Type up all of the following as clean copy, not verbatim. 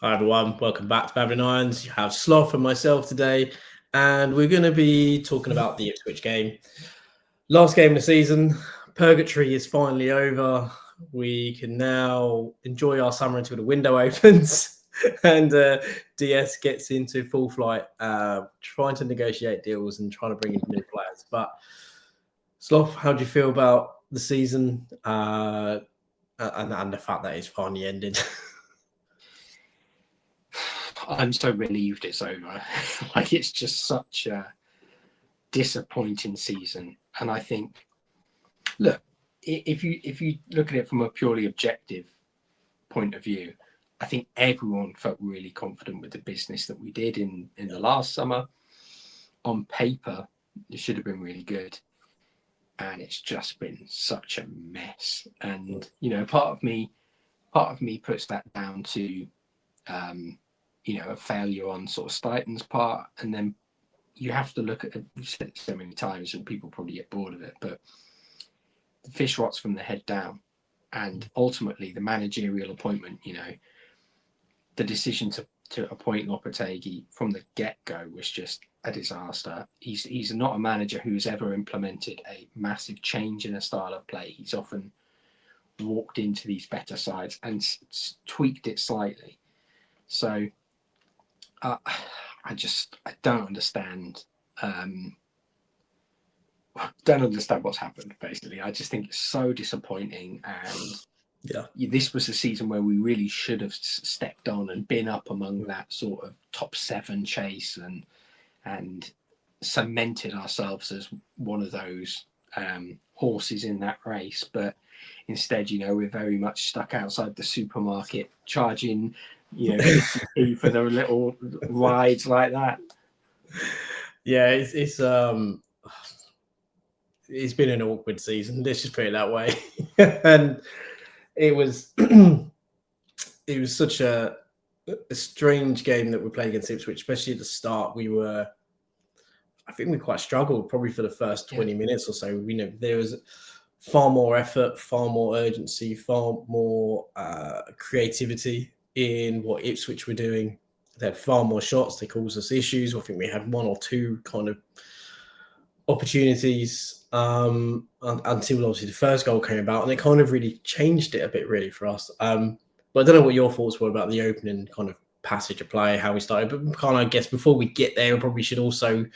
Hi everyone, welcome back to Babylon Irons. You have Sloth and myself today, and we're going to be talking about the Ipswich game. Last game of the season, purgatory is finally over. We can now enjoy our summer until the window opens and DS gets into full flight, trying to negotiate deals and trying to bring in new players. But Sloth, how do you feel about the season and the fact that it's finally ended? I'm so relieved it's over. Like, it's just such a disappointing season. And I think, look, if you look at it from a purely objective point of view, I think everyone felt really confident with the business that we did in the last summer. On paper, it should have been really good. And it's just been such a mess. And, part of me puts that down to a failure on sort of Stuyton's part, and then you have to look at it. We've said it so many times and people probably get bored of it, but the fish rots from the head down, and ultimately the managerial appointment, the decision to appoint Lopetegui from the get-go was just a disaster. He's not a manager who's ever implemented a massive change in a style of play. He's often walked into these better sides and tweaked it slightly. So I don't understand. Don't understand what's happened. Basically, I just think it's so disappointing. And this was a season where we really should have stepped on and been up among that sort of top 7 chase and cemented ourselves as one of those horses in that race. But instead, we're very much stuck outside the supermarket charging 50p for the little rides like that. Yeah, it's been an awkward season. Let's just put it that way. And it was such a strange game that we played against Ipswich, especially at the start. I think we quite struggled probably for the first 20 minutes or so. There was far more effort, far more urgency, far more creativity in what Ipswich were doing. They had far more shots. They caused us issues. I think we had 1 or 2 kind of opportunities until obviously the first goal came about, and it kind of really changed it a bit really for us. But I don't know what your thoughts were about the opening kind of passage of play, how we started. But kind of, I guess before we get there, we probably should also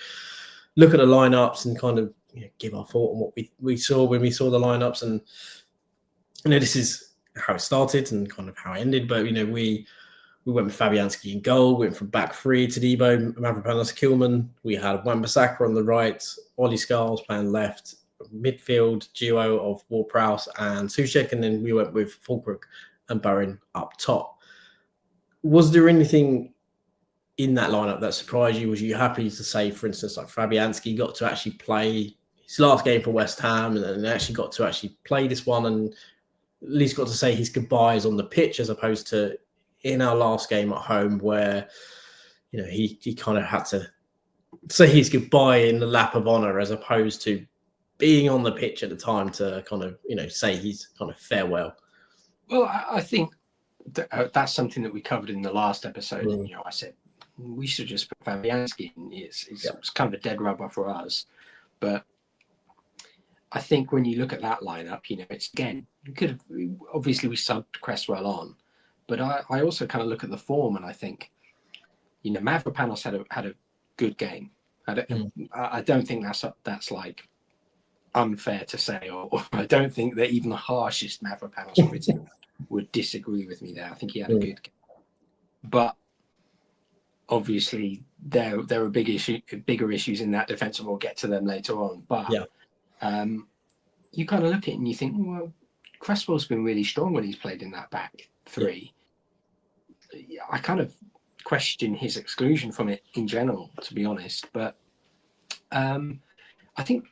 look at the lineups and kind of give our thought on what we saw when we saw the lineups. And this is how it started and kind of how it ended. But we went with Fabianski in goal, went from back 3 to Debo, Mavropanos, Kilman. We had Wan-Bissaka on the right, Ollie Scarles playing left, midfield duo of Ward-Prowse and Soucek, and then we went with Fulbrook and Bowen up top. Was there anything in that lineup that surprised you? Was you happy to say, for instance, like Fabianski got to actually play his last game for West Ham and actually got to actually play this one and at least got to say his goodbyes on the pitch, as opposed to in our last game at home where he kind of had to say his goodbye in the lap of honor, as opposed to being on the pitch at the time to kind of say his kind of farewell? Well, I think that's something that we covered in the last episode. And I said we should just put Fabianski in. It's kind of a dead rubber for us, but I think when you look at that lineup, it's again, we subbed Cresswell on. But I also kind of look at the form and I think, Mavropanos had a good game. I don't think that's like unfair to say, or I don't think that even the harshest Mavropanos critic would disagree with me there. I think he had a good game. But obviously there are bigger issues in that defence, and we'll get to them later on. But you kind of look at it and you think, well, Cresswell's been really strong when he's played in that back 3. I kind of question his exclusion from it in general, to be honest. But I think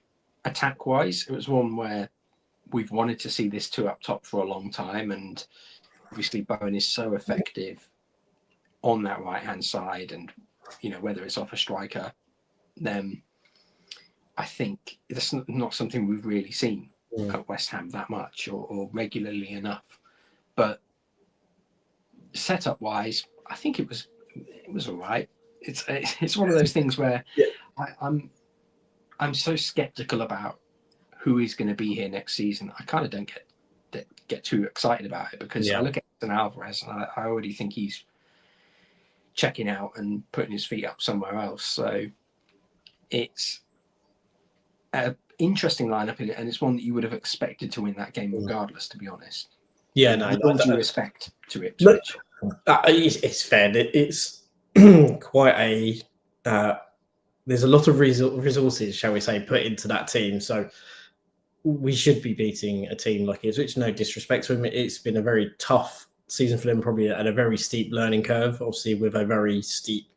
attack-wise, it was one where we've wanted to see this 2 up top for a long time, and obviously Bowen is so effective on that right-hand side, and whether it's off a striker, then I think that's not something we've really seen at West Ham that much or regularly enough. But setup wise, I think it was all right. It's one of those things where Yeah. I'm so skeptical about who is going to be here next season. I kind of don't get too excited about it, because I look at Alvarez and I already think he's checking out and putting his feet up somewhere else. So it's an interesting lineup, and it's one that you would have expected to win that game regardless, to be honest. Yeah, no, with all due respect to Ipswich. No, it's fair. It's quite a. There's a lot of resources, shall we say, put into that team. So we should be beating a team like Ipswich. No disrespect to him. It's been a very tough season for them, probably at a very steep learning curve, obviously with a very steep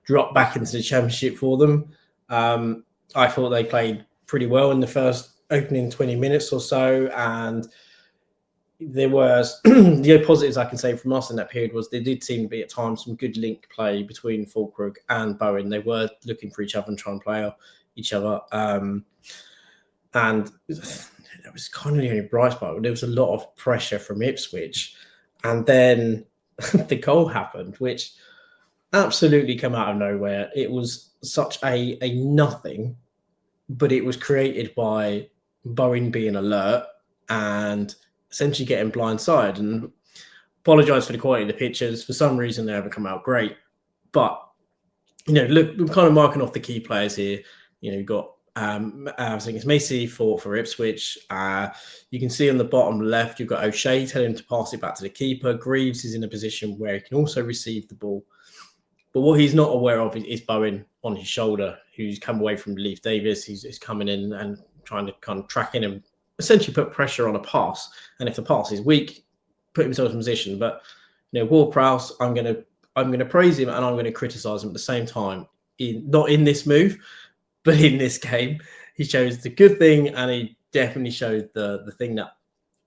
drop back into the Championship for them. I thought they played pretty well in the first opening 20 minutes or so, and there was the positives I can say from us in that period was there did seem to be at times some good link play between Fulkrug and Bowen. They were looking for each other and trying to play off each other. And it was kind of the only bright spot. There was a lot of pressure from Ipswich. And then the goal happened, which absolutely came out of nowhere. It was such a nothing, but it was created by Bowen being alert and essentially getting blindside. And apologise for the quality of the pictures. For some reason, they haven't come out great. But, look, we're kind of marking off the key players here. You've got I think it's Macy for Ipswich. You can see on the bottom left, you've got O'Shea telling him to pass it back to the keeper. Greaves is in a position where he can also receive the ball. But what he's not aware of is Bowen on his shoulder, who's come away from Leif Davis. He's coming in and trying to kind of track in and essentially put pressure on a pass. And if the pass is weak, put himself in position. But Ward-Prowse, I'm gonna praise him and I'm going to criticise him at the same time. Not in this move, but in this game, he shows the good thing, and he definitely showed the thing that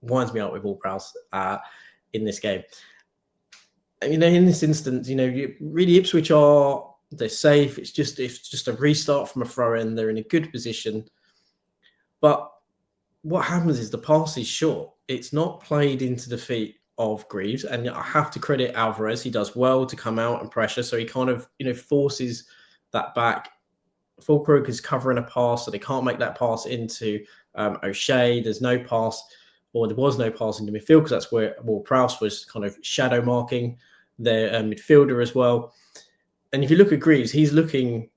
winds me up with Ward-Prowse in this game. In this instance, really Ipswich they're safe. It's just a restart from a throw-in. They're in a good position. But what happens is the pass is short. It's not played into the feet of Greaves. And I have to credit Alvarez. He does well to come out and pressure. So he kind of, forces that back. Fulkrug is covering a pass, so they can't make that pass into O'Shea. There's no pass, or there was no pass into midfield, because that's where Ward-Prowse was kind of shadow marking their midfielder as well. And if you look at Greaves, he's looking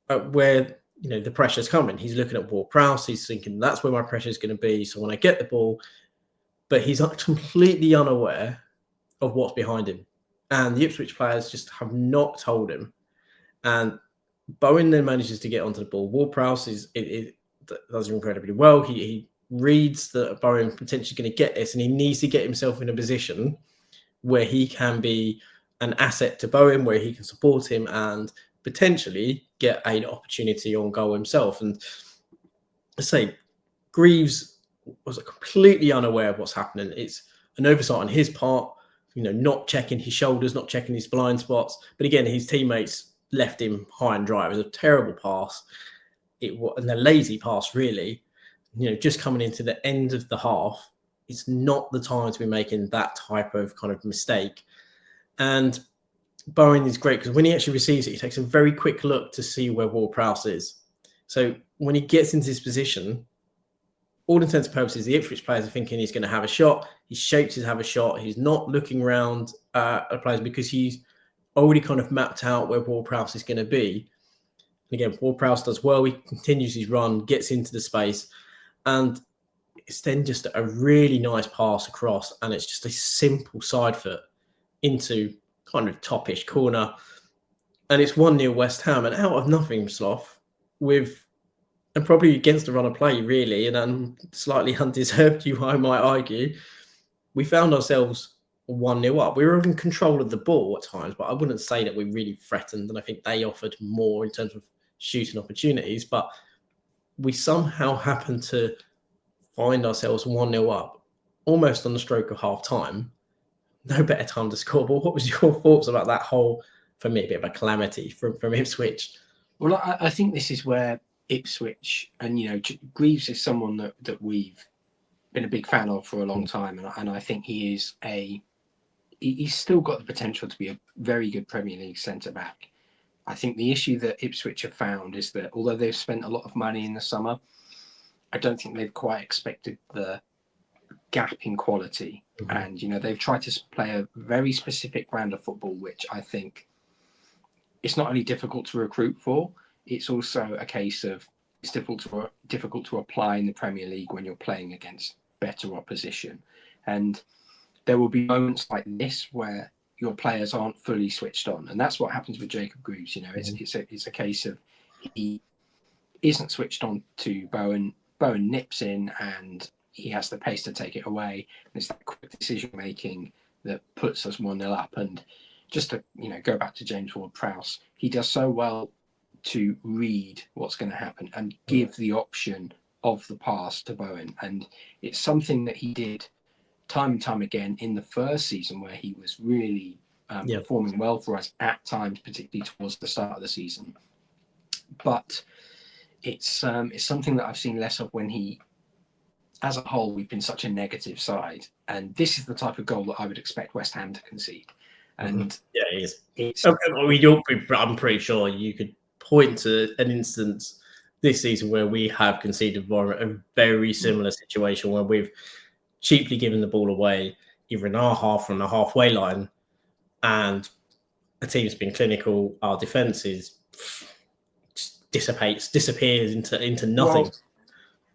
at where the pressure's coming. He's looking at Ward-Prowse. He's thinking that's where my pressure is going to be. So when I get the ball, but he's completely unaware of what's behind him, and the Ipswich players just have not told him. And Bowen then manages to get onto the ball. Ward-Prowse does incredibly well. He reads that Bowen potentially going to get this, and he needs to get himself in a position where he can be an asset to Bowen, where he can support him and potentially get an opportunity on goal himself. And I say Greaves was completely unaware of what's happening. It's an oversight on his part, not checking his shoulders, not checking his blind spots. But again, his teammates left him high and dry. It was a terrible pass. And a lazy pass, really. Just coming into the end of the half, it's not the time to be making that type of kind of mistake. And Bowen is great, because when he actually receives it, he takes a very quick look to see where Ward-Prowse is. So when he gets into this position, all intents and purposes, the Ipswich players are thinking he's going to have a shot. He's shaped to have a shot. He's not looking around at players, because he's already kind of mapped out where Ward-Prowse is going to be. And again, Ward-Prowse does well. He continues his run, gets into the space, and it's then just a really nice pass across, and it's just a simple side foot into kind of topish corner. And it's 1-0 West Ham, and out of nothing, Sloth, and probably against the run of play, really, and slightly undeserved, I might argue, we found ourselves 1-0 up. We were in control of the ball at times, but I wouldn't say that we really threatened, and I think they offered more in terms of shooting opportunities, but we somehow happened to find ourselves 1-0 up almost on the stroke of half time. No better time to score. But what was your thoughts about that whole, for me, a bit of a calamity from Ipswich? Well, I think this is where Ipswich, and Greaves is someone that we've been a big fan of for a long time, and I think he is a he's still got the potential to be a very good Premier League centre-back. I think the issue that Ipswich have found is that although they've spent a lot of money in the summer, I don't think they've quite expected the gap in quality. And, they've tried to play a very specific brand of football, which I think it's not only difficult to recruit for, it's also a case of it's difficult to apply in the Premier League when you're playing against better opposition. And there will be moments like this where your players aren't fully switched on, and that's what happens with Jacob Greaves. It's a case of he isn't switched on to Bowen. Bowen nips in, and he has the pace to take it away. And it's that quick decision making that puts us 1-0 up. And just to go back to James Ward-Prowse, he does so well to read what's going to happen and give the option of the pass to Bowen. And it's something that he did time and time again in the first season, where he was really performing well for us at times, particularly towards the start of the season. But it's something that I've seen less of when he, as a whole, we've been such a negative side. And this is the type of goal that I would expect West Ham to concede. And it is. I'm pretty sure you could point to an instance this season where we have conceded a very similar situation where we've cheaply given the ball away either in our half from the halfway line, and the team's been clinical. Our defence disappears into nothing. Well,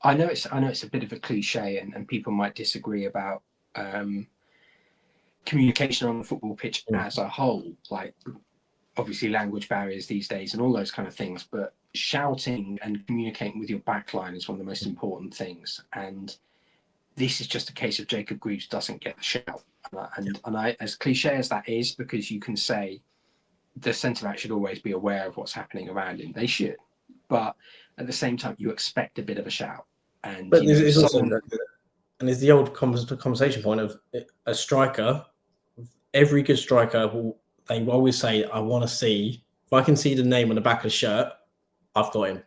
I know it's a bit of a cliche, and people might disagree about communication on the football pitch as a whole, like obviously language barriers these days and all those kind of things, but shouting and communicating with your backline is one of the most important things. And this is just a case of Jacob Greaves doesn't get the shout. And I, as cliche as that is, because you can say the centre-back should always be aware of what's happening around him. They should. But at the same time, you expect a bit of a shout. And but it's also, and it's the old conversation point of a striker. Every good striker they always say, I want to see, if I can see the name on the back of the shirt, I've got him.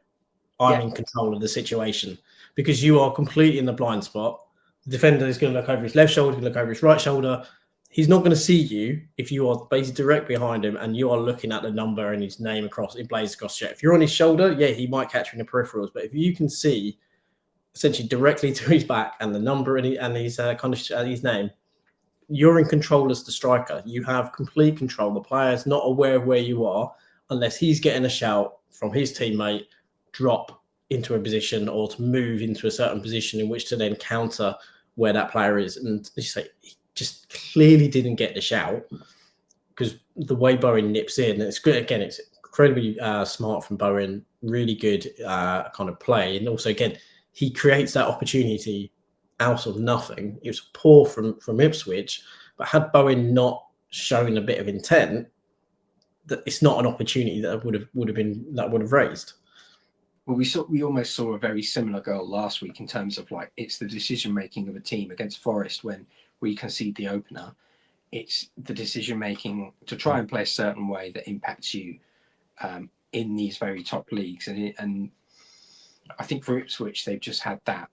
I'm in control of the situation, because you are completely in the blind spot. The defender is going to look over his left shoulder, going to look over his right shoulder. He's not going to see you if you are basically direct behind him and you are looking at the number and his name in blazed across the shirt. If you're on his shoulder, he might catch you in the peripherals. But if you can see essentially directly to his back and the number and his name, you're in control as the striker. You have complete control. The player's not aware of where you are unless he's getting a shout from his teammate, drop into a position or to move into a certain position in which to then counter where that player is. And as you say, he just clearly didn't get the shout, because the way Bowen nips in, it's good. Again, it's incredibly smart from Bowen, really good kind of play. And also, again, he creates that opportunity out of nothing. It was poor from Ipswich, but had Bowen not shown a bit of intent, that it's not an opportunity that would have raised. Well, we almost saw a very similar goal last week in terms of it's the decision making of a team against Forest when we concede the opener. It's the decision making to try and play a certain way that impacts you in these very top leagues, and I think for Ipswich they've just had that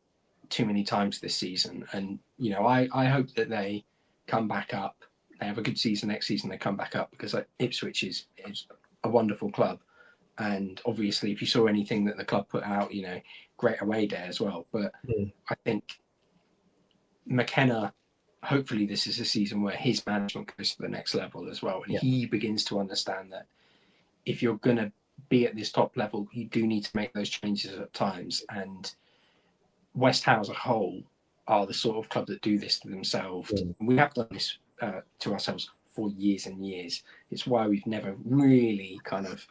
too many times this season. And I hope that they come back up. They have a good season next season. They come back up, because Ipswich is a wonderful club. And obviously, if you saw anything that the club put out, great away day as well. But I think McKenna, hopefully this is a season where his management goes to the next level as well. And he begins to understand that if you're going to be at this top level, you do need to make those changes at times. And West Ham as a whole are the sort of club that do this to themselves. We have done this to ourselves for years and years. It's why we've never really kind of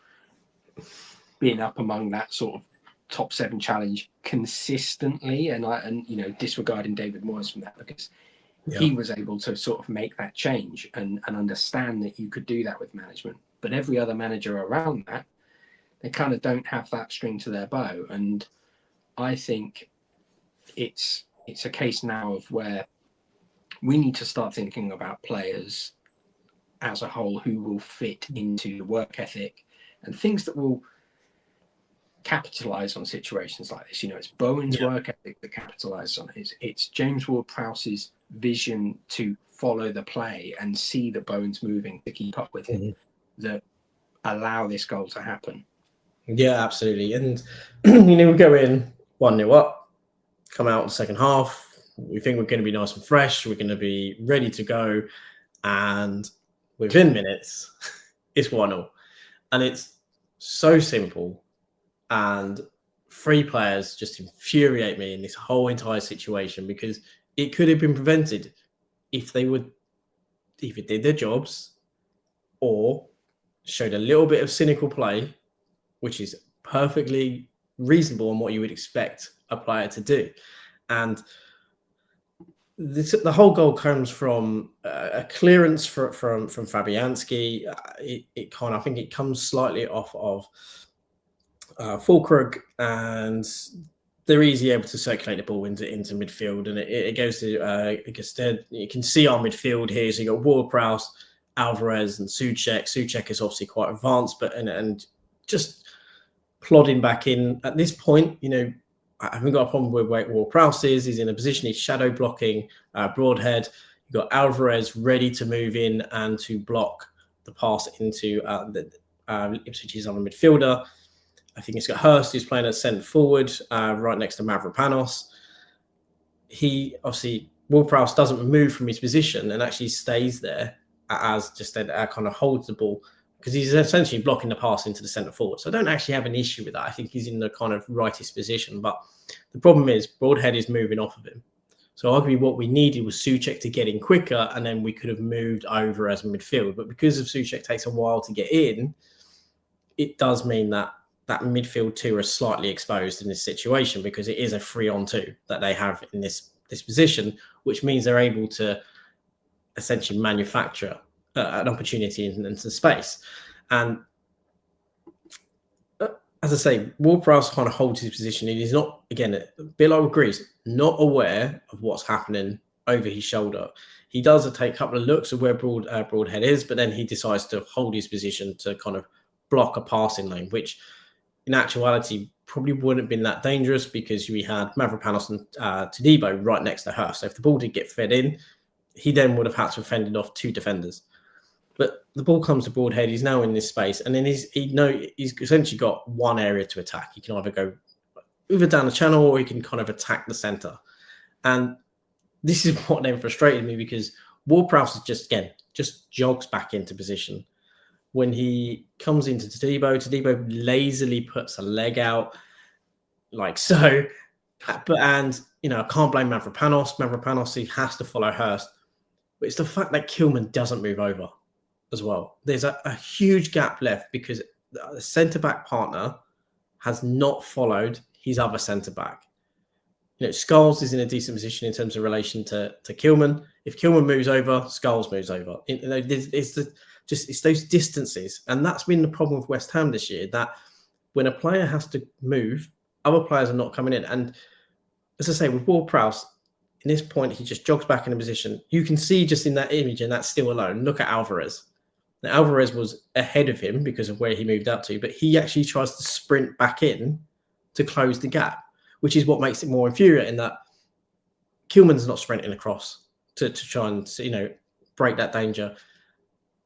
been up among that sort of top 7 challenge consistently, and disregarding David Moyes from that, because he was able to sort of make that change and understand that you could do that with management. But every other manager around that, they kind of don't have that string to their bow. And I think it's a case now of where we need to start thinking about players as a whole who will fit into the work ethic and things that will capitalize on situations like this. It's Bowen's work ethic that capitalizes on it. It's James Ward-Prowse's vision to follow the play and see that Bowen's moving to keep up with him that allow this goal to happen. Yeah, absolutely. And, we go in 1-0 up, come out in the second half. We think we're going to be nice and fresh. We're going to be ready to go. And within minutes, it's 1-0. And it's so simple. And 3 players just infuriate me in this whole entire situation, because it could have been prevented if they would either did their jobs or showed a little bit of cynical play, which is perfectly reasonable and what you would expect a player to do. And the whole goal comes from a clearance from Fabianski. I think it comes slightly off of Fulkrug, and they're easily able to circulate the ball into midfield, and it goes to Gusted. You can see our midfield here. So you got Ward-Prowse, Alvarez, and Souček. Souček is obviously quite advanced, but and just plodding back in at this point. I haven't got a problem with where Ward-Prowse is. He's in a position. He's shadow blocking Broadhead. You've got Alvarez ready to move in and to block the pass into Ipswich's other midfielder. I think it's got Hurst, who's playing at centre forward, right next to Mavropanos. Ward-Prowse doesn't move from his position and actually stays there as just kind of holds the ball, because he's essentially blocking the pass into the centre forward. So I don't actually have an issue with that. I think he's in the kind of rightist position. But the problem is Broadhead is moving off of him. So arguably what we needed was Souček to get in quicker, and then we could have moved over as midfield. But because of Souček takes a while to get in, it does mean that midfield 2 are slightly exposed in this situation, because it is a 3-on-2 that they have in this position, which means they're able to essentially manufacture an opportunity into space. And as I say, Ward-Prowse kind of holds his position. He's not, again, Bill agrees, not aware of what's happening over his shoulder. He does take a couple of looks at where Broadhead is, but then he decides to hold his position to kind of block a passing lane, which in actuality probably wouldn't have been that dangerous, because we had Mavropanos and Todibo right next to her. So if the ball did get fed in, he then would have had to have fended off 2 defenders. But the ball comes to Broadhead. He's now in this space, and then he's essentially got one area to attack. He can either go down the channel, or he can kind of attack the centre. And this is what then frustrated me, because Ward-Prowse just jogs back into position. When he comes into Todibo lazily puts a leg out like so. I can't blame Mavropanos. Mavropanos, he has to follow Hurst. But it's the fact that Kilman doesn't move over as well. There's a huge gap left, because the centre-back partner has not followed his other centre-back. Scholes is in a decent position in terms of relation to Kilman. If Kilman moves over, Scholes moves over. It's those distances. And that's been the problem with West Ham this year, that when a player has to move, other players are not coming in. And as I say, with Ward-Prowse, in this point, he just jogs back in a position. You can see just in that image, and that's still alone. Look at Alvarez. Now, Alvarez was ahead of him because of where he moved up to, but he actually tries to sprint back in to close the gap, which is what makes it more infuriating, that Kilman's not sprinting across to try and break that danger.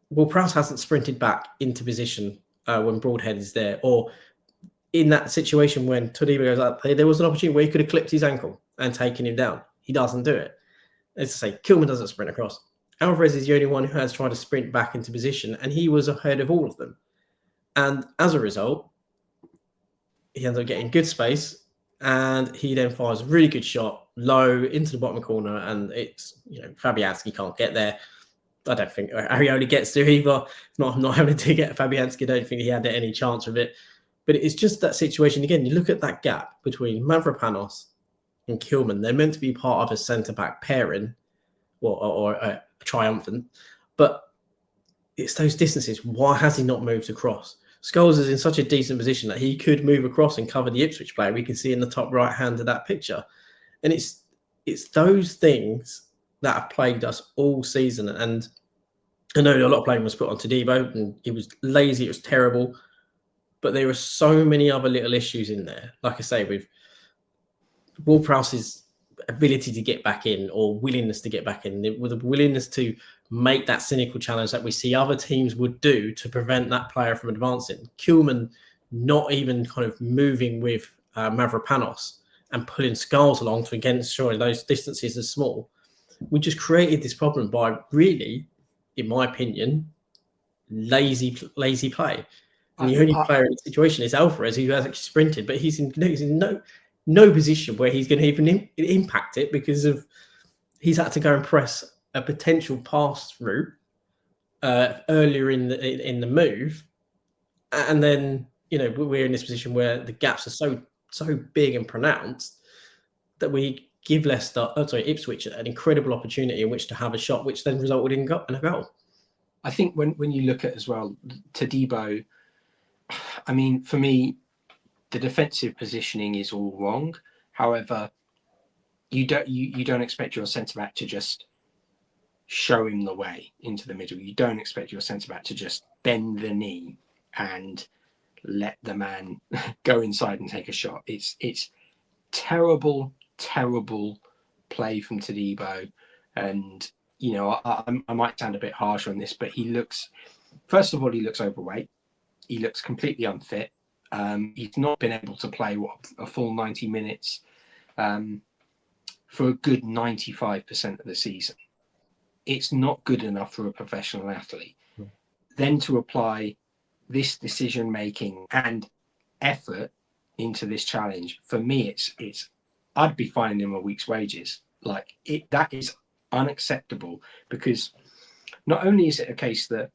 Well, Prowse hasn't sprinted back into position when Broadhead is there, or in that situation when Todibo goes up, there was an opportunity where he could have clipped his ankle and taken him down. He doesn't do it. As I say, Kilman doesn't sprint across. Alvarez is the only one who has tried to sprint back into position, and he was ahead of all of them. And as a result, he ends up getting good space, and he then fires a really good shot low into the bottom corner, and it's, Fabianski can't get there. I don't think Arioli gets there either. Not having to get Fabianski, I don't think he had any chance with it. But it's just that situation again. You look at that gap between Mavropanos and Kilman. They're meant to be part of a centre-back pairing, or a triumphant. But it's those distances. Why has he not moved across? Scholes is in such a decent position that he could move across and cover the Ipswich player. We can see in the top right hand of that picture. And it's those things that have plagued us all season. And I know a lot of blame was put on Todibo, and he was lazy, it was terrible. But there were so many other little issues in there. Like I say, with Ward-Prowse is ability to get back in or willingness to get back in, with a willingness to make that cynical challenge that we see other teams would do to prevent that player from advancing. Kilman not even kind of moving with Mavropanos and pulling Skulls along to again ensuring those distances are small. We just created this problem by really, in my opinion, lazy play. And the only player in the situation is Alvarez, who has actually sprinted, but he's in no position where he's going to even impact it because of he's had to go and press a potential pass route earlier in the move, and then we're in this position where the gaps are so big and pronounced that we give Ipswich an incredible opportunity in which to have a shot, which then resulted in a goal. I think when you look at as well Todibo, I mean, for me, the defensive positioning is all wrong. However, you don't expect your centre back to just show him the way into the middle. You don't expect your centre back to just bend the knee and let the man go inside and take a shot. It's terrible play from Todibo, and I might sound a bit harsh on this, but first of all, he looks overweight. He looks completely unfit. He's not been able to play a full 90 minutes for a good 95% of the season. It's not good enough for a professional athlete. Then to apply this decision making and effort into this challenge, for me, it's I'd be fining him a week's wages. That is unacceptable, because not only is it a case that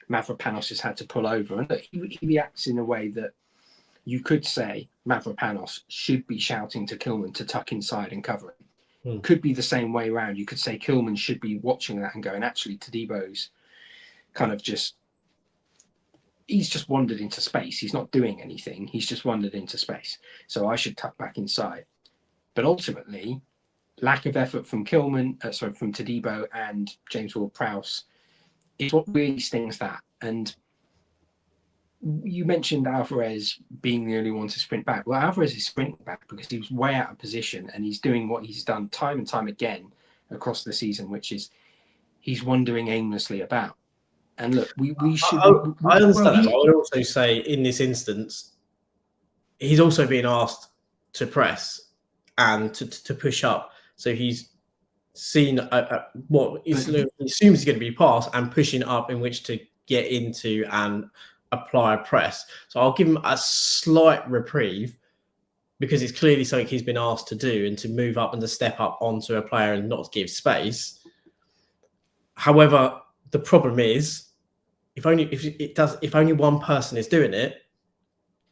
Mavropanos has had to pull over, and that he reacts in a way that you could say Mavropanos should be shouting to Kilman to tuck inside and cover him. Could be the same way around. You could say Kilman should be watching that and going, actually, Todibo's kind of he's just wandered into space. He's not doing anything. He's just wandered into space. So I should tuck back inside. But ultimately, lack of effort from from Todibo and James Ward-Prowse is what really stings that. And you mentioned Alvarez being the only one to sprint back. Well, Alvarez is sprinting back because he was way out of position, and he's doing what he's done time and time again across the season, which is he's wandering aimlessly about. And look, we should. I understand that. I would also say in this instance, he's also being asked to press and to push up. So he's seen what he assumes is going to be pass and pushing up in which to get into and apply a press. So I'll give him a slight reprieve because it's clearly something he's been asked to do, and to move up and to step up onto a player and not give space. However, the problem is if only one person is doing it,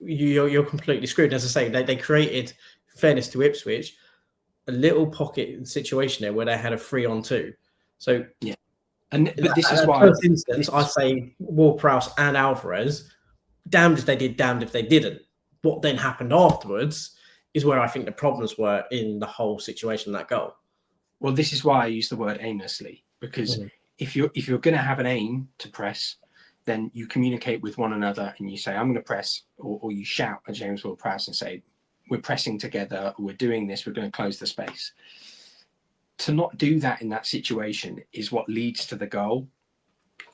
you're completely screwed. As I say, they created, fairness to Ipswich, a little pocket situation there where they had a 3-on-2. So yeah, but this is why. First instance, I say Ward-Prowse and Alvarez, damned if they did, damned if they didn't. What then happened afterwards is where I think the problems were in the whole situation, that goal. Well, this is why I use the word aimlessly, because if you're going to have an aim to press, then you communicate with one another and you say, I'm going to press, or you shout at James Ward-Prowse and say, we're pressing together, we're doing this, we're going to close the space. To not do that in that situation is what leads to the goal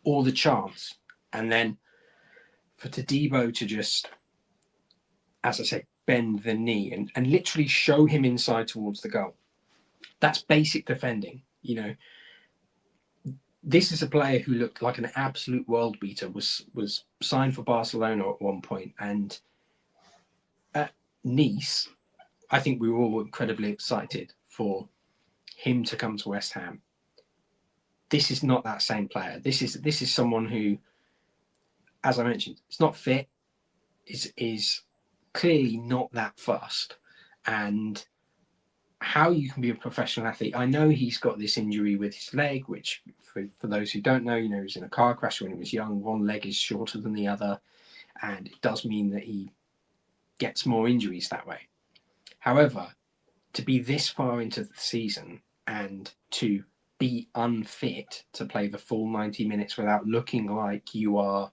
or the chance. And then for Todibo to just, as I say, bend the knee and literally show him inside towards the goal. That's basic defending. This is a player who looked like an absolute world beater, was signed for Barcelona at one point, and at Nice, I think we were all incredibly excited for him to come to West Ham. This is not that same player. This is someone who, as I mentioned, is not fit, is clearly not that fast. And how you can be a professional athlete, I know he's got this injury with his leg, which for those who don't know, he was in a car crash when he was young. One leg is shorter than the other, and it does mean that he gets more injuries that way. However, to be this far into the season and to be unfit to play the full 90 minutes without looking like you are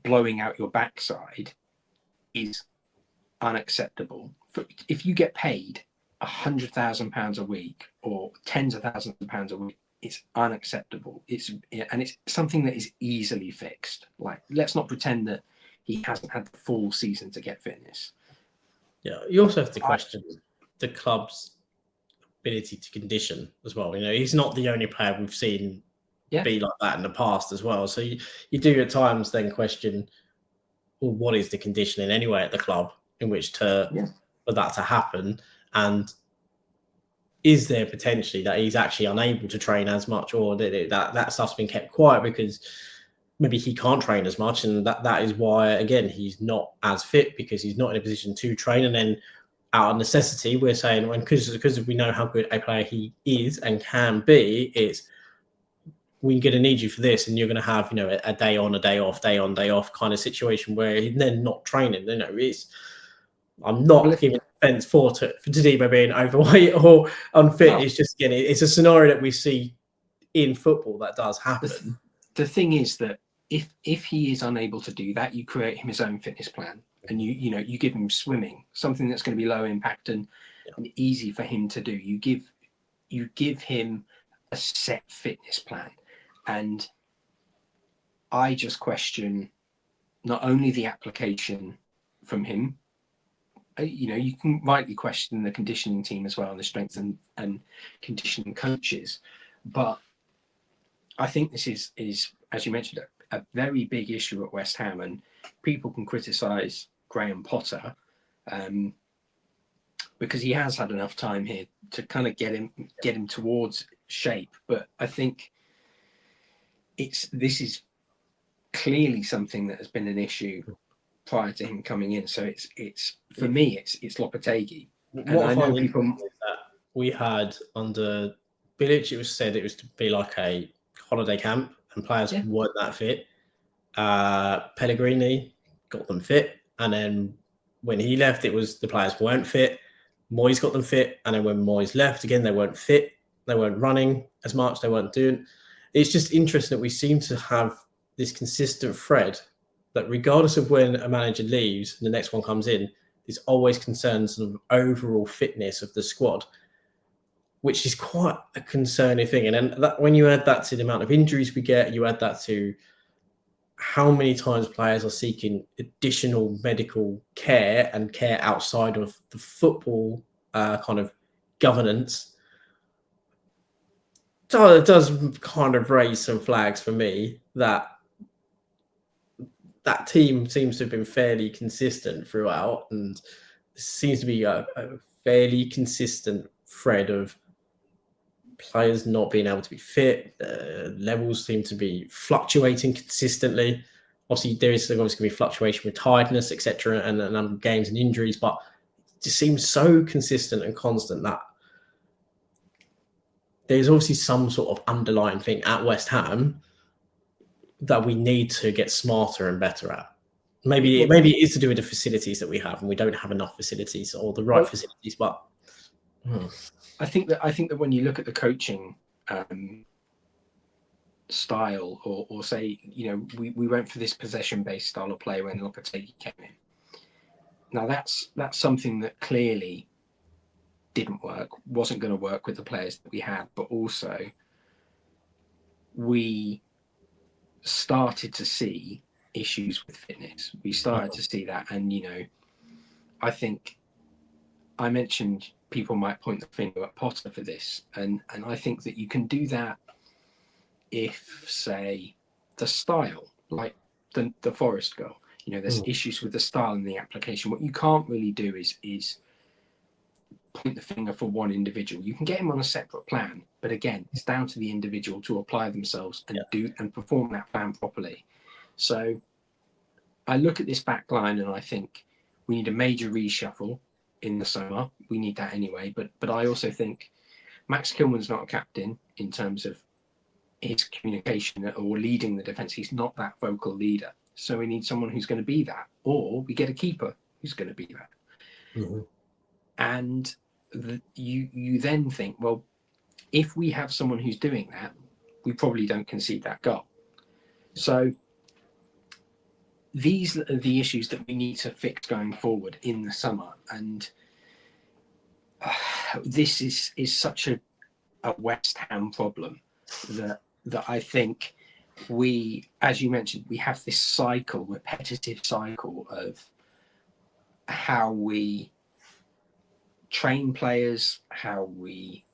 blowing out your backside is unacceptable. If you get paid £100,000 a week or tens of thousands of pounds a week, it's unacceptable. It's something that is easily fixed. Like, let's not pretend that he hasn't had the full season to get fitness. Yeah, you also have to question the club's ability to condition as well. You know, he's not the only player we've seen be like that in the past as well. So you do at times then question, well, what is the conditioning anyway at the club in which for that to happen? And is there potentially that he's actually unable to train as much, or that stuff's been kept quiet because maybe he can't train as much, and that is why, again, he's not as fit because he's not in a position to train. And then out of necessity, we're saying, when because we know how good a player he is and can be, it's we're going to need you for this, and you're going to have, you know, a day on, a day off, day on, day off kind of situation where he's then not training. You know, I'm not giving offense for Tadimo being overweight or unfit. No. It's just, again, it's a scenario that we see in football that does happen. The thing is that if he is unable to do that, you create him his own fitness plan, and you give him swimming, something that's going to be low impact and easy for him to do. You give him a set fitness plan, and I just question not only the application from him. You can rightly question the conditioning team as well, and the strength and conditioning coaches, but I think this is as you mentioned, a very big issue at West Ham, and people can criticise Graham Potter because he has had enough time here to kind of get him towards shape. But I think this is clearly something that has been an issue prior to him coming in. So it's for me, it's Lopetegui. What I know people is that we had under Bilic, it was said it was to be like a holiday camp, and players weren't that fit. Pellegrini got them fit, and then when he left, it was the players weren't fit. Moyes got them fit, and then when Moyes left again, they weren't fit. They weren't running as much. They weren't doing. It's just interesting that we seem to have this consistent thread that regardless of when a manager leaves and the next one comes in, there's always concerns of overall fitness of the squad, which is quite a concerning thing. And then when you add that to the amount of injuries we get, you add that to how many times players are seeking additional medical care and care outside of the football kind of governance. So it does kind of raise some flags for me that team seems to have been fairly consistent throughout, and seems to be a fairly consistent thread of players not being able to be fit. Levels seem to be fluctuating consistently. Obviously, there is always going to be fluctuation with tiredness, etc., and games and injuries, but it just seems so consistent and constant that there's obviously some sort of underlying thing at West Ham that we need to get smarter and better at. Maybe it is to do with the facilities that we have, and we don't have enough facilities or the right facilities. But I think that when you look at the coaching style, or say, we went for this possession-based style of play when Lopetegui came in. Now that's something that clearly didn't work, wasn't going to work with the players that we had, but also we started to see issues with fitness. We started to see that, and I think I mentioned people might point the finger at Potter for this, and I think that you can do that if, say, the style, like the Forest goal, there's issues with the style and the application. What you can't really do is point the finger for one individual. You can get him on a separate plan, but again, it's down to the individual to apply themselves and do and perform that plan properly. So I look at this back line and I think we need a major reshuffle in the summer. We need that anyway, but I also think Max Kilman's not a captain in terms of his communication or leading the defence. He's not that vocal leader. So we need someone who's going to be that, or we get a keeper who's going to be that. Mm-hmm. And you then think, well, if we have someone who's doing that, we probably don't concede that goal. So these are the issues that we need to fix going forward in the summer. And this is such a West Ham problem that I think we, as you mentioned, we have this repetitive cycle of how we train players, how we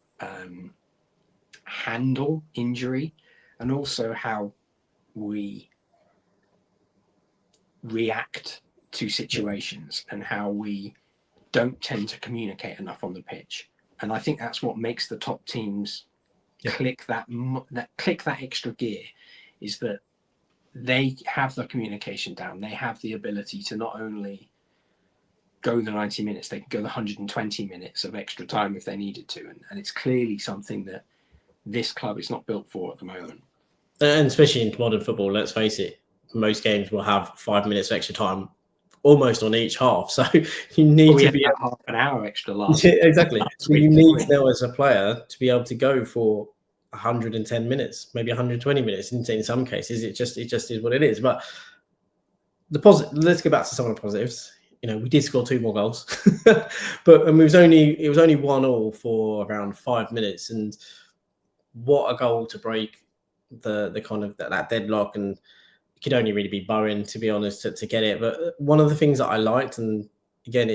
handle injury, and also how we react to situations and how we don't tend to communicate enough on the pitch. And I think that's what makes the top teams click that extra gear, is that they have the communication down. They have the ability to not only go the 90 minutes, they can go the 120 minutes of extra time if they needed to. And it's clearly something that this club is not built for at the moment. And especially in modern football, let's face it, most games will have 5 minutes of extra time almost on each half. So you need to be half an hour extra last. Yeah, exactly. So you need now as a player to be able to go for 110 minutes, maybe 120 minutes in some cases. It just is what it is. But let's go back to some of the positives. We did score 2 more goals, but it was only 1-1 for around 5 minutes, and what a goal to break the kind of that deadlock. And it could only really be Bowen, to be honest, to get it. But one of the things that I liked, and again,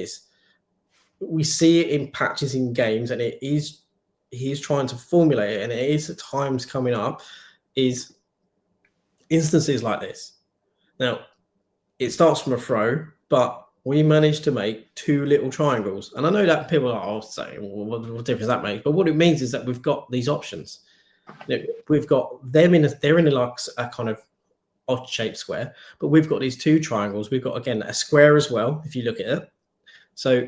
we see it in patches in games, and he's trying to formulate it, and it is at times coming up, is instances like this. Now, it starts from a throw, but we managed to make 2 little triangles. And I know that people are saying, well, what difference that makes? But what it means is that we've got these options. We've got them they're in a kind of odd-shaped square, but we've got these 2 triangles. We've got, again, a square as well, if you look at it. So,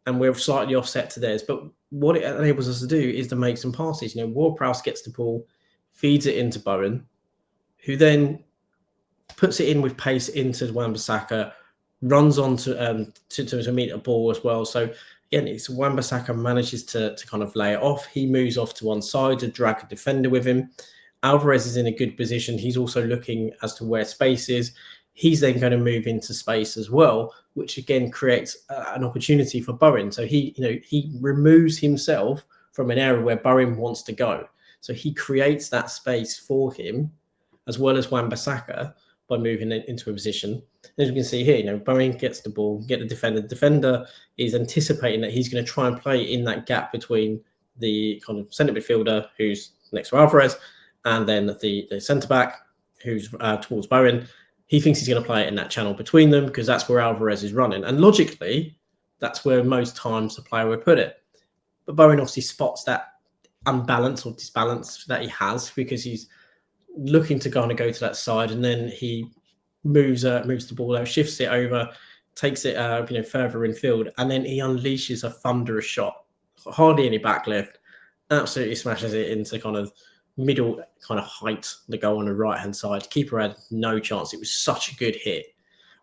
and we're slightly offset to theirs. But what it enables us to do is to make some passes. Ward-Prowse gets the ball, feeds it into Bowen, who then puts it in with pace into Wan-Bissaka, runs on to meet a ball as well. So again, it's Wan-Bissaka manages to kind of lay it off. He moves off to one side to drag a defender with him. Alvarez is in a good position. He's also looking as to where space is. He's then going to move into space as well, which again creates an opportunity for Bowen. So he removes himself from an area where Bowen wants to go. So he creates that space for him, as well as Wan-Bissaka, by moving it into a position. As we can see here, Bowen gets the ball, get the defender. The defender is anticipating that he's going to try and play in that gap between the kind of centre midfielder who's next to Alvarez and then the centre back who's towards Bowen. He thinks he's going to play it in that channel between them because that's where Alvarez is running. And logically, that's where most times the player would put it. But Bowen obviously spots that unbalance or disbalance that he has because he's looking to kind of go to that side, and then he moves the ball out, shifts it over, takes it further in field, and then he unleashes a thunderous shot, hardly any backlift, absolutely smashes it into kind of middle kind of height, the goal on the right hand side. Keeper had no chance. It was such a good hit.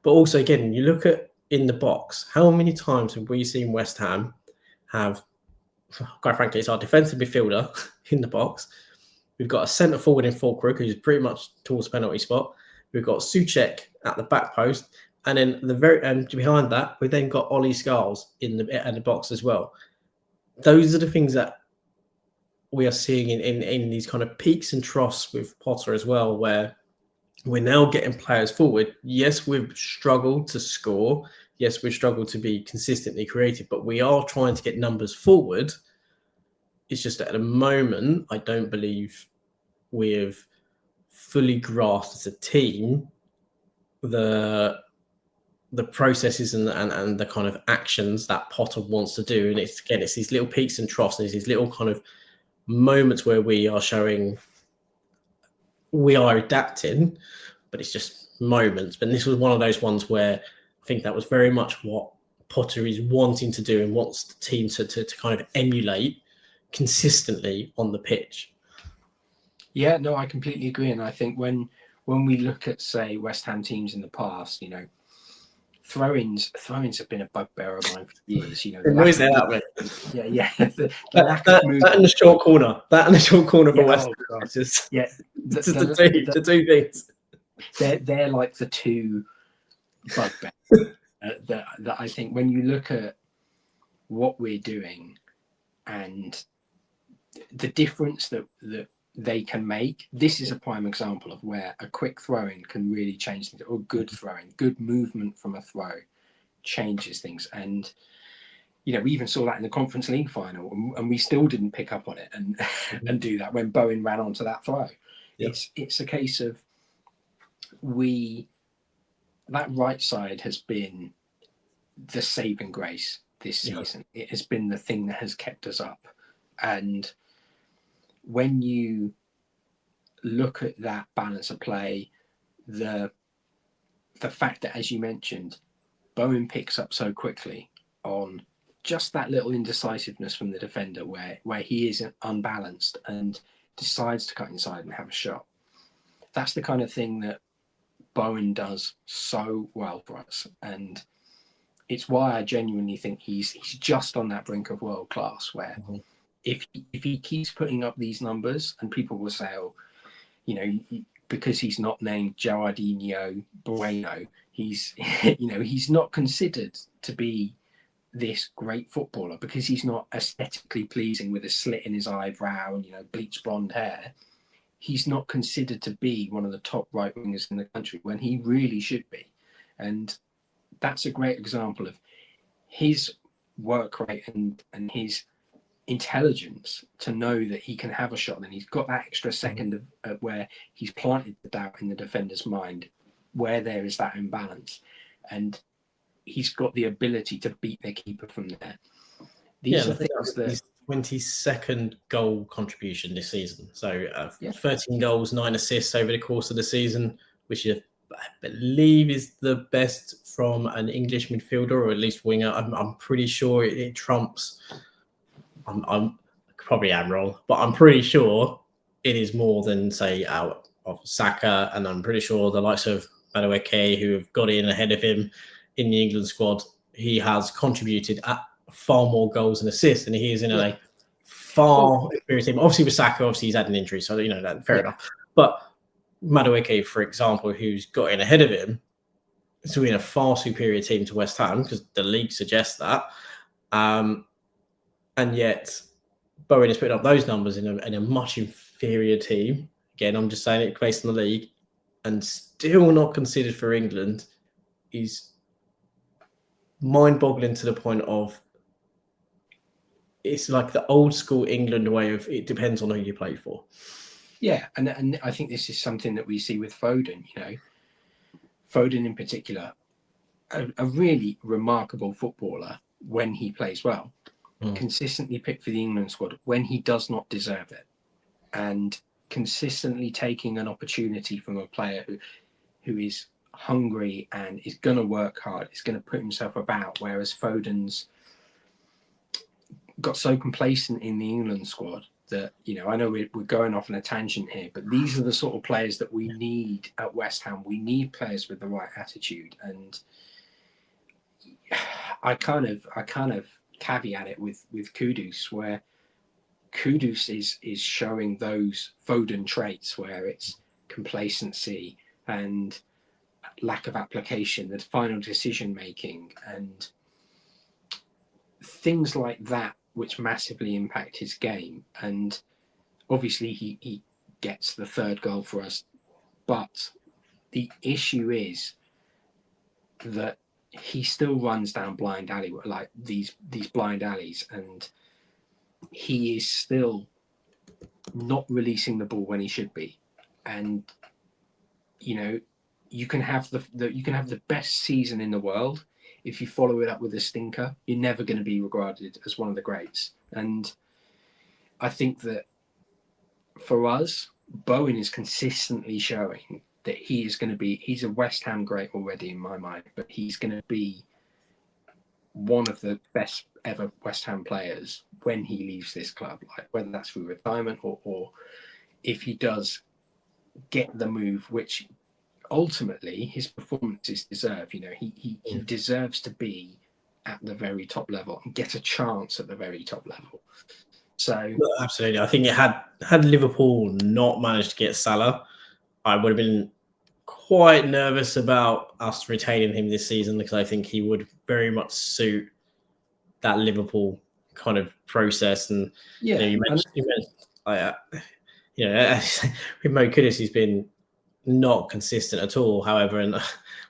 But also, again, you look at in the box, how many times have we seen West Ham have, quite frankly, it's our defensive midfielder in the box. We've got a centre forward in Fulkrook, who's pretty much towards the penalty spot. We've got Souček at the back post, and then behind that, we've then got Ollie Scarles in the box as well. Those are the things that we are seeing in these kind of peaks and troughs with Potter as well, where we're now getting players forward. Yes, we've struggled to score. Yes, we've struggled to be consistently creative, but we are trying to get numbers forward. It's just that at the moment, I don't believe we've fully grasped as a team the processes and the kind of actions that Potter wants to do. And it's these little peaks and troughs, and it's these little kind of moments where we are showing we are adapting, but it's just moments. But this was one of those ones where I think that was very much what Potter is wanting to do and wants the team to kind of emulate consistently on the pitch. Yeah, no, I completely agree. And I think when we look at, say, West Ham teams in the past, throw-ins have been a bugbear of mine for years. Yeah. The lack that of movement. in the short corner. That in the short corner for West Ham. It's just the two things. They're like the two bugbears that I think when you look at what we're doing, and the difference that they can make. This is a prime example of where a quick throw-in can really change things, or good throw-in, good movement from a throw changes things. And we even saw that in the Conference League final, and we still didn't pick up on it and do that when Bowen ran onto that throw. Yep. It's a case of that right side has been the saving grace this season. It has been the thing that has kept us up. And when you look at that balance of play, the fact that, as you mentioned, Bowen picks up so quickly on just that little indecisiveness from the defender where he is unbalanced and decides to cut inside and have a shot. That's the kind of thing that Bowen does so well for us. And it's why I genuinely think he's just on that brink of world class, where if he keeps putting up these numbers, and people will say, oh, because he's not named Gerardinho Bueno, he's not considered to be this great footballer because he's not aesthetically pleasing with a slit in his eyebrow and bleached blonde hair. He's not considered to be one of the top right wingers in the country when he really should be. And that's a great example of his work rate and his intelligence to know that he can have a shot, and he's got that extra second of where he's planted the doubt in the defender's mind where there is that imbalance, and he's got the ability to beat their keeper from there. These are things that his 22nd goal contribution this season. So 13 goals, 9 assists over the course of the season, which I believe is the best from an English midfielder, or at least winger. I'm pretty sure it trumps. I'm probably am wrong, but I'm pretty sure it is more than, say, out of Saka, and I'm pretty sure the likes of Madueke, who have got in ahead of him in the England squad, he has contributed at far more goals and assists, and he is in a far superior team. Obviously, with Saka, he's had an injury, so that fair enough. But Madueke, for example, who's got in ahead of him, is in a far superior team to West Ham, because the league suggests that. And yet, Bowen has put up those numbers in a much inferior team. Again, I'm just saying it based on the league, and still not considered for England is mind-boggling to the point of it's like the old school England way of it depends on who you play for. Yeah, and I think this is something that we see with Foden. Foden in particular, a really remarkable footballer when he plays well. Consistently picked for the England squad when he does not deserve it, and consistently taking an opportunity from a player who is hungry and is going to work hard, is going to put himself about, whereas Foden's got so complacent in the England squad that, I know we're going off on a tangent here, but these are the sort of players that we need at West Ham. We need players with the right attitude, and I kind of caveat it with Kudus, where Kudus is showing those Foden traits where it's complacency and lack of application, the final decision making, and things like that, which massively impact his game. And obviously he gets the third goal for us, but the issue is that he still runs down blind alley, like these blind alleys, and he is still not releasing the ball when he should be. And you can have the best season in the world, if you follow it up with a stinker, you're never going to be regarded as one of the greats. And I think that for us, Bowen is consistently showing that he's a West Ham great already in my mind, but he's going to be one of the best ever West Ham players when he leaves this club, like whether that's through retirement or if he does get the move, which ultimately his performances deserve. He deserves to be at the very top level and get a chance at the very top level. So absolutely, I think it had Liverpool not managed to get Salah, I would have been quite nervous about us retaining him this season, because I think he would very much suit that Liverpool kind of process. And Yeah, you mentioned with Mo Kudus, he's been not consistent at all. However, in the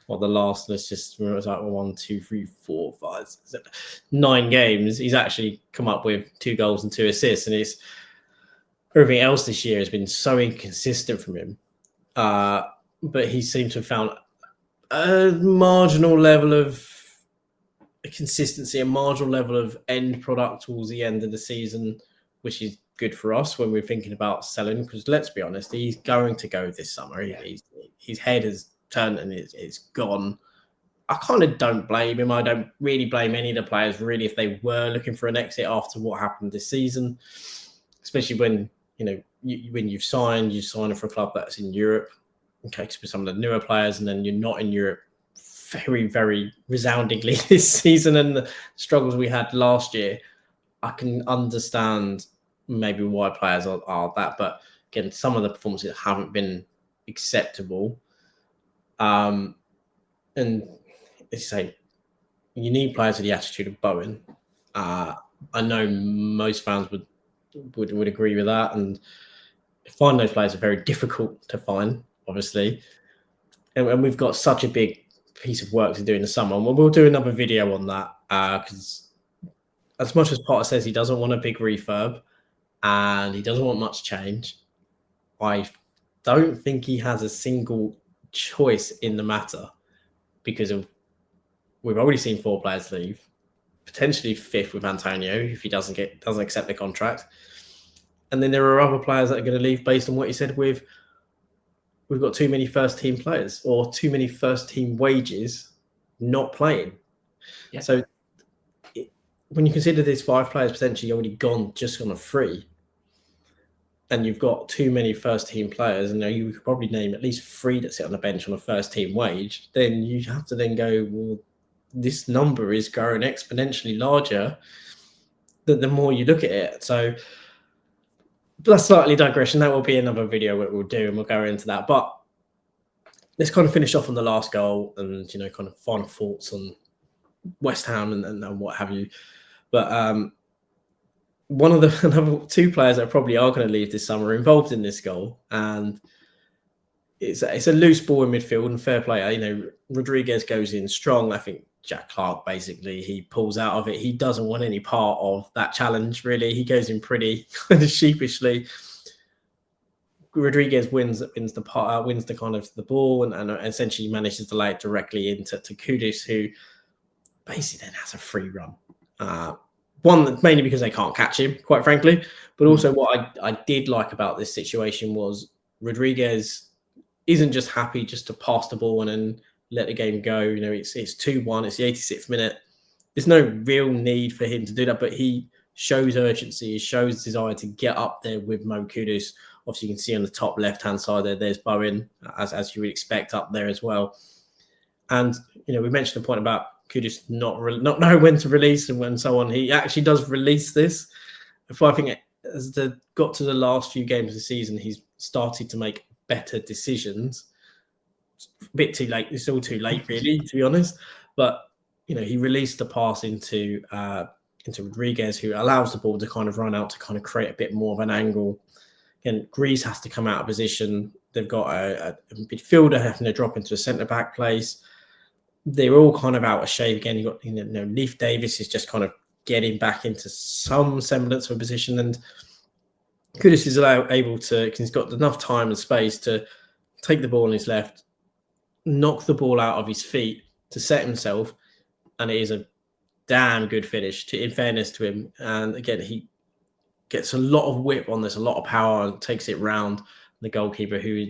last, let's just remember, it's like 1, 2, 3, 4, 5, 6, 7, 9 games, he's actually come up with 2 goals and 2 assists, and it's everything else this year has been so inconsistent from him. But he seems to have found a marginal level of consistency, a marginal level of end product towards the end of the season, which is good for us when we're thinking about selling. Because let's be honest, he's going to go this summer. Yeah. His head has turned and it's gone. I kind of don't blame him. I don't really blame any of the players, really, if they were looking for an exit after what happened this season, especially when when you sign for a club that's in Europe. Okay, with some of the newer players, and then you're not in Europe very, very resoundingly this season, and the struggles we had last year. I can understand maybe why players are that, but again, some of the performances haven't been acceptable. And as you say, you need players with the attitude of Bowen. I know most fans would agree with that, and finding those players are very difficult to find, obviously. And we've got such a big piece of work to do in the summer, and we'll do another video on that because as much as Potter says he doesn't want a big refurb and he doesn't want much change, I don't think he has a single choice in the matter, because we've already seen 4 players leave, potentially 5th with Antonio if he doesn't accept the contract, and then there are other players that are going to leave based on what he said. We've got too many first team players or too many first team wages not playing. Yeah. So when you consider there's 5 players potentially already gone just on a free, and you've got too many first team players, and you could probably name at least 3 that sit on the bench on a first team wage, then you have to then go, well, this number is growing exponentially larger the more you look at it. So that's slightly digression. That will be another video that we'll do, and we'll go into that. But let's kind of finish off on the last goal and, kind of final thoughts on West Ham and what have you. But one of the another 2 players that probably are going to leave this summer are involved in this goal, and it's a loose ball in midfield, and fair play. Rodriguez goes in strong. I think Jack Clark, basically, he pulls out of it. He doesn't want any part of that challenge, really. He goes in pretty kind of sheepishly. Rodriguez wins the kind of the ball and essentially manages to lay it directly into Kudus, who basically then has a free run. One, mainly because they can't catch him, quite frankly, but also what I did like about this situation was Rodriguez isn't just happy just to pass the ball and then let the game go. It's 2-1. It's the 86th minute. There's no real need for him to do that, but he shows urgency. He shows desire to get up there with Mo Kudus. Obviously, you can see on the top left-hand side there's Bowen, as you would expect, up there as well. And, we mentioned the point about Kudus not know when to release and so on. He actually does release this. I think as got to the last few games of the season, he's started to make better decisions. It's a bit too late. It's all too late, really, to be honest. But, he released the pass into Rodriguez, who allows the ball to kind of run out to kind of create a bit more of an angle. And Grease has to come out of position. They've got a midfielder having to drop into a centre-back place. They're all kind of out of shape again. You've got Leif Davis is just kind of getting back into some semblance of a position, and Kudus is able to, because he's got enough time and space to take the ball on his left, knock the ball out of his feet to set himself, and it is a damn good finish, in fairness to him. And again, he gets a lot of whip on this, a lot of power, and takes it round the goalkeeper, who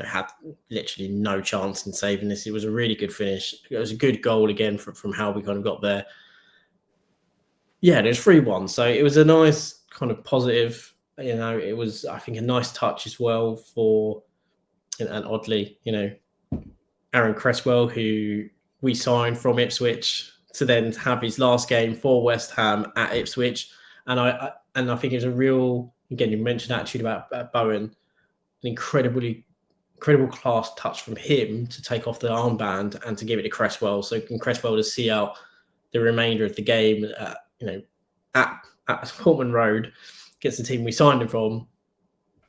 had literally no chance in saving this. It was a really good finish. It was a good goal again from how we kind of got there. Yeah, it was 3-1. So it was a nice kind of positive. It was, I think, a nice touch as well for, and oddly, Aaron Cresswell, who we signed from Ipswich, to then have his last game for West Ham at Ipswich. And I think it was a real, again, you mentioned attitude about Bowen, an incredible class touch from him to take off the armband and to give it to Cresswell. So can Cresswell to see out the remainder of the game, at Portman Road against the team we signed him from,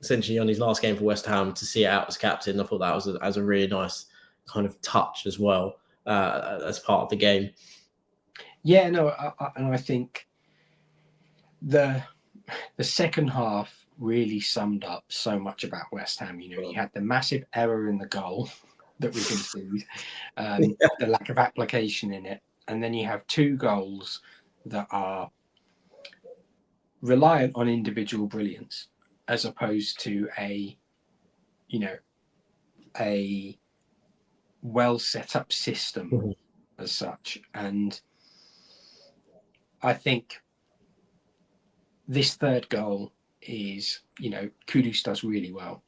essentially on his last game for West Ham, to see it out as captain. I thought that was as a really nice kind of touch as well, as part of the game. Yeah, no, and I think the second half really summed up so much about West Ham. You know, you had the massive error in the goal that we conceded, the lack of application in it, and then you have 2 goals that are reliant on individual brilliance, as opposed to a well set up system as such. And I think this third goal is, Kudus does really well.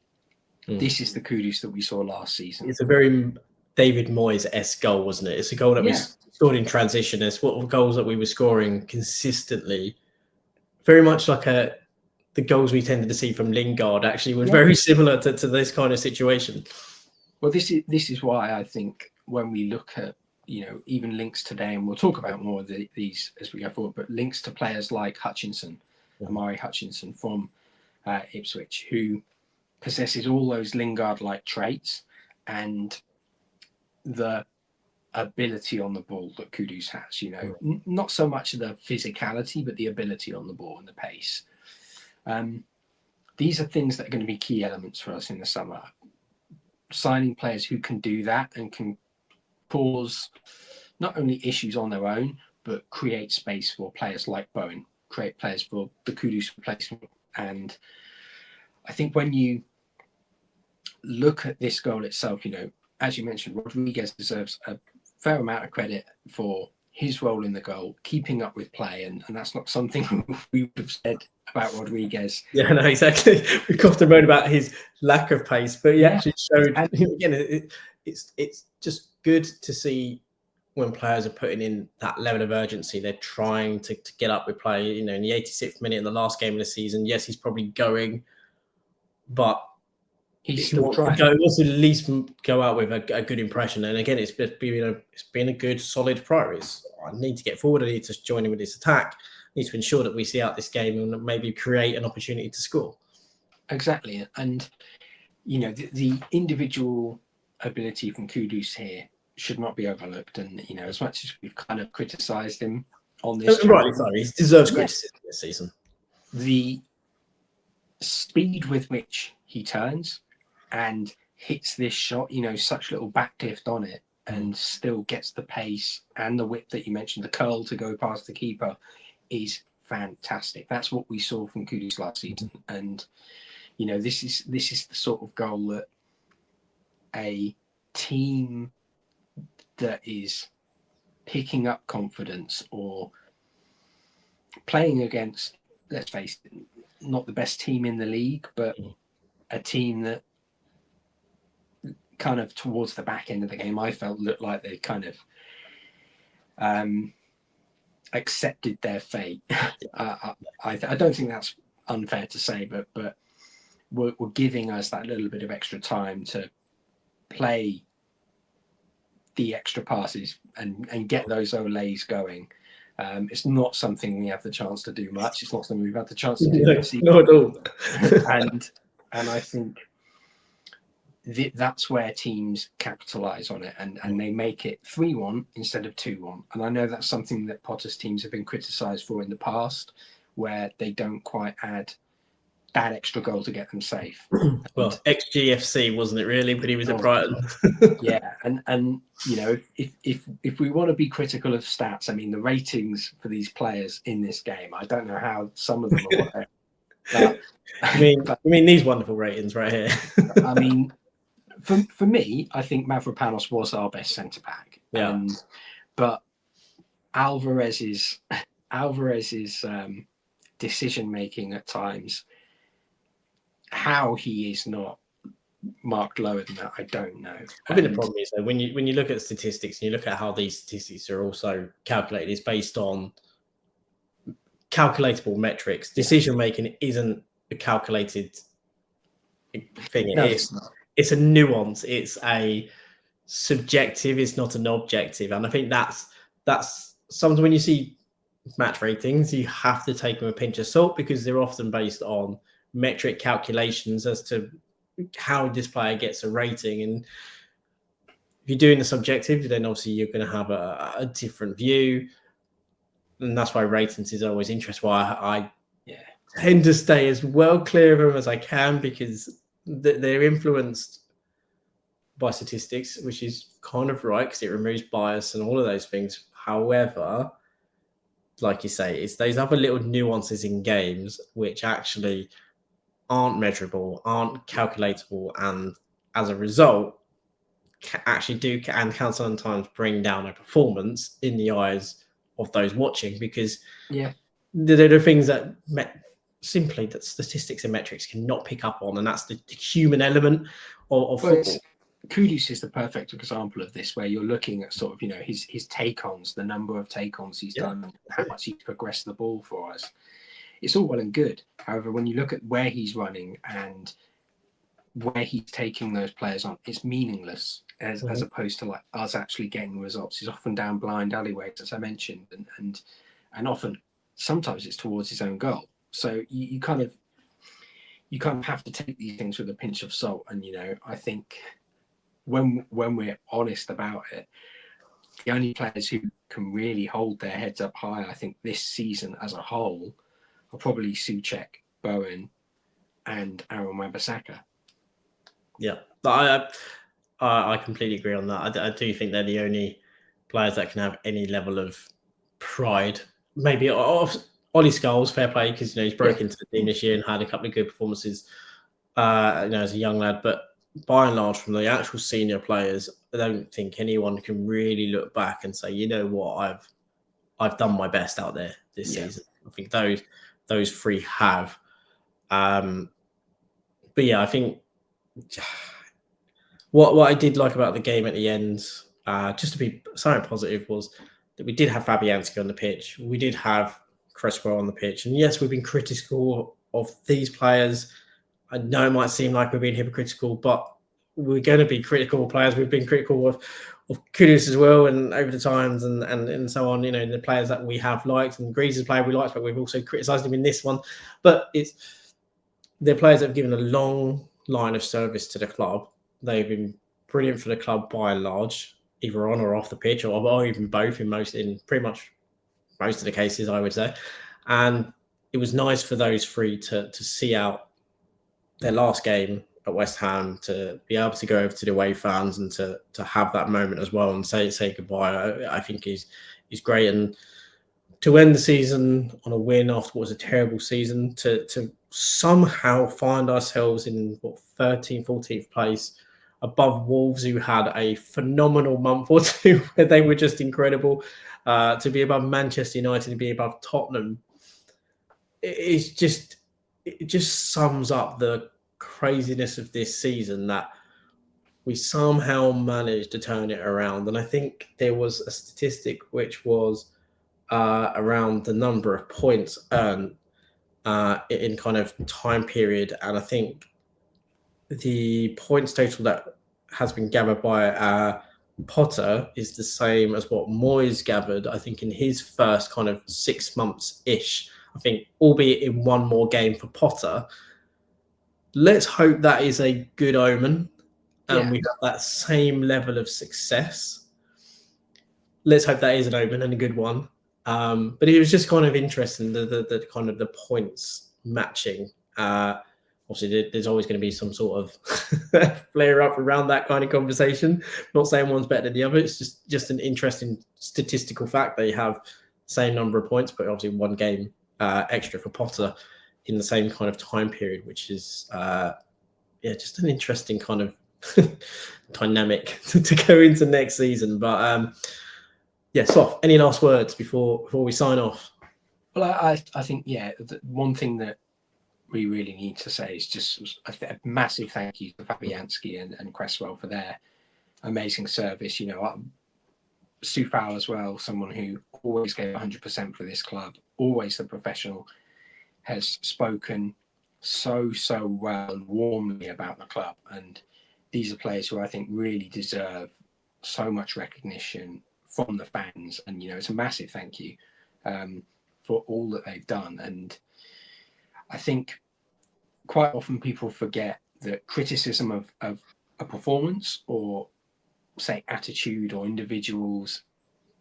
This is the Kudus that we saw last season. It's a very David Moyes-esque goal, wasn't it? It's a goal that we scored in transition. It's what goals that we were scoring consistently. Very much like the goals we tended to see from Lingard actually was very similar to this kind of situation. Well, this is why I think when we look at, even links today, and we'll talk about more of these as we go forward, but links to players like Hutchinson, Amari Hutchinson from Ipswich, who possesses all those Lingard-like traits and the ability on the ball that Kudus has, not so much the physicality, but the ability on the ball and the pace. These are things that are going to be key elements for us in the summer. Signing players who can do that and can cause not only issues on their own, but create space for players like Bowen, create players for the Kudus replacement. And I think when you look at this goal itself, as you mentioned, Rodriguez deserves a fair amount of credit for his role in the goal, keeping up with play, and that's not something we would have said about Rodriguez. Yeah, no, exactly. We often moan about his lack of pace, but he actually showed. And again, it's just good to see when players are putting in that level of urgency. They're trying to get up with play. In the 86th minute in the last game of the season, yes, he's probably going, but he's still trying. He wants to at least go out with a good impression. And again, it's been a good, solid priority. I need to get forward. I need to join in with this attack. I need to ensure that we see out this game and maybe create an opportunity to score. Exactly. And, the individual ability from Kudus here should not be overlooked. And, as much as we've kind of criticised him on this, rightly so, he deserves criticism this season. The speed with which he turns and hits this shot, such little backlift on it, and still gets the pace and the whip that you mentioned, the curl to go past the keeper, is fantastic. That's what we saw from Kudus last season. And, this is the sort of goal that a team that is picking up confidence or playing against, let's face it, not the best team in the league, but a team that kind of towards the back end of the game, I felt looked like they kind of accepted their fate. I don't think that's unfair to say, but were giving us that little bit of extra time to play the extra passes and get those Olays going. It's not something we have the chance to do much. It's not something we've had the chance to do this season. Not at all. and I think that's where teams capitalise on it and they make it 3-1 instead of 2-1. And I know that's something that Potter's teams have been criticised for in the past, where they don't quite add that extra goal to get them safe. Well, XGFC, wasn't it really, when he was at Brighton? Yeah, and if we want to be critical of stats, I mean, the ratings for these players in this game, I don't know how some of them are. But, I mean these wonderful ratings right here. I mean, for me, I think Mavropanos was our best centre back. Yeah. But Alvarez's decision making at times, how he is not marked lower than that, I don't know. I think the problem is though, when you look at statistics and you look at how these statistics are also calculated, it's based on calculatable metrics. Decision making isn't a calculated thing. No, it's a nuance. It's a subjective. It's not an objective. And I think that's sometimes when you see match ratings, you have to take them with a pinch of salt because they're often based on metric calculations as to how this player gets a rating. And if you're doing the subjective, then obviously you're going to have a different view. And that's why ratings is always interesting. Why I tend to stay as well clear of them as I can, because they're influenced by statistics, which is kind of right because it removes bias and all of those things. However, like you say, it's those other little nuances in games which actually aren't measurable, aren't calculatable, and as a result, actually do and can sometimes bring down a performance in the eyes of those watching, because there are things that simply that statistics and metrics cannot pick up on, and that's the human element of football. Kudus is the perfect example of this, where you're looking at sort of, his take-ons, the number of take-ons he's done, how much he's progressed the ball for us. It's all well and good. However, when you look at where he's running and where he's taking those players on, it's meaningless as opposed to like us actually getting results. He's often down blind alleyways, as I mentioned, and often sometimes it's towards his own goal. So you kind of have to take these things with a pinch of salt. And I think when we're honest about it, the only players who can really hold their heads up high, I think, this season as a whole are probably Souček, Bowen, and Aaron Wan-Bissaka. Yeah, I completely agree on that. I do think they're the only players that can have any level of pride. Maybe Ollie Scholes, fair play, because he's broke into the team this year and had a couple of good performances, as a young lad. But by and large, from the actual senior players, I don't think anyone can really look back and say, you know what, I've done my best out there this season. I think those three have. But yeah, I think what I did like about the game at the end, just to be somewhat positive, was that we did have Fabianski on the pitch. We did have Cresswell on the pitch. And yes, we've been critical of these players. I know it might seem like we're being hypocritical, but we're going to be critical of players. We've been critical of Kudus as well, and over the times and so on, the players that we have liked, and Greaves is a player we liked, but we've also criticised him in this one. But they're players that have given a long line of service to the club. They've been brilliant for the club by and large, either on or off the pitch, or even both in pretty much most of the cases, I would say. And it was nice for those three to see out their last game at West Ham, to be able to go over to the away fans and to have that moment as well and say goodbye. I think is great. And to end the season on a win after what was a terrible season, to somehow find ourselves in 13th, 14th place above Wolves, who had a phenomenal month or two where they were just incredible, to be above Manchester United and be above Tottenham. It just sums up the craziness of this season, that we somehow managed to turn it around. And I think there was a statistic which was around the number of points earned in kind of time period. And I think the points total that has been gathered by Potter is the same as what Moyes gathered, I think, in his first kind of 6 months-ish. I think, albeit in one more game for Potter. Let's hope that is a good omen and we have that same level of success. Let's hope that is an omen and a good one. But it was just kind of interesting, the kind of the points matching. Obviously, there's always going to be some sort of flare up around that kind of conversation. Not saying one's better than the other. It's just an interesting statistical fact. They have the same number of points, but obviously one game extra for Potter in the same kind of time period, which is just an interesting kind of dynamic to go into next season. But Sloth, any last words before we sign off? Well, I think one thing that we really need to say is just a massive thank you to Fabianski and Cresswell for their amazing service. Soufal as well, someone who always gave 100% for this club, always the professional, has spoken so well and warmly about the club. And these are players who I think really deserve so much recognition from the fans. And, it's a massive thank you. for all that they've done. And I think quite often people forget that criticism of a performance or, say, attitude or individuals,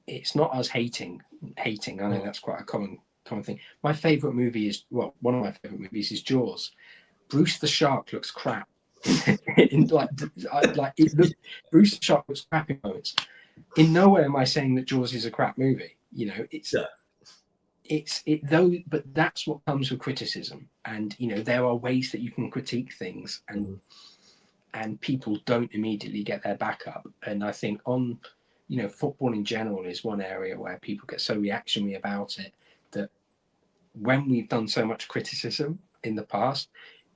it's not us hating. I know that's quite a common thing. My favourite movie is, well, one of my favourite movies is Jaws. Bruce the Shark looks crap. Bruce the Shark looks crap in moments. In nowhere am I saying that Jaws is a crap movie. You know, but that's what comes with criticism. And, you know, there are ways that you can critique things, and people don't immediately get their back up. And I think football in general is one area where people get so reactionary about it that when we've done so much criticism in the past,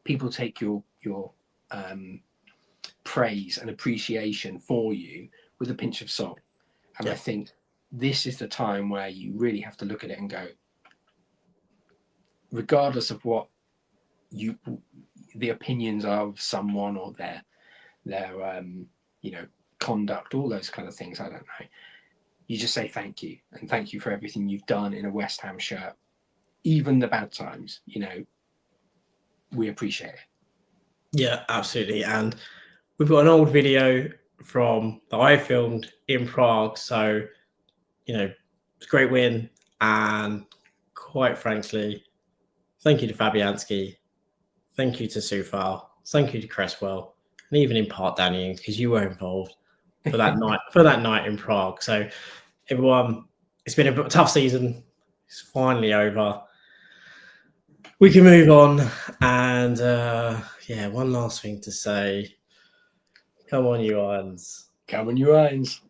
people take your praise and appreciation for you with a pinch of salt. And I think this is the time where you really have to look at it and go, regardless of what the opinions of someone or their conduct, all those kind of things, I don't know, you just say thank you, and thank you for everything you've done in a West Ham shirt, even the bad times. You know, we appreciate it. Yeah, absolutely. And we've got an old video that I filmed in Prague, so you know, it's a great win, and quite frankly, thank you to Fabianski, thank you to Sufal, thank you to Cresswell, and even in part Danny, because you were involved for that night in Prague. So everyone, it's been a tough season. It's finally over. We can move on. And one last thing to say. Come on, you Irons. Come on, you Irons.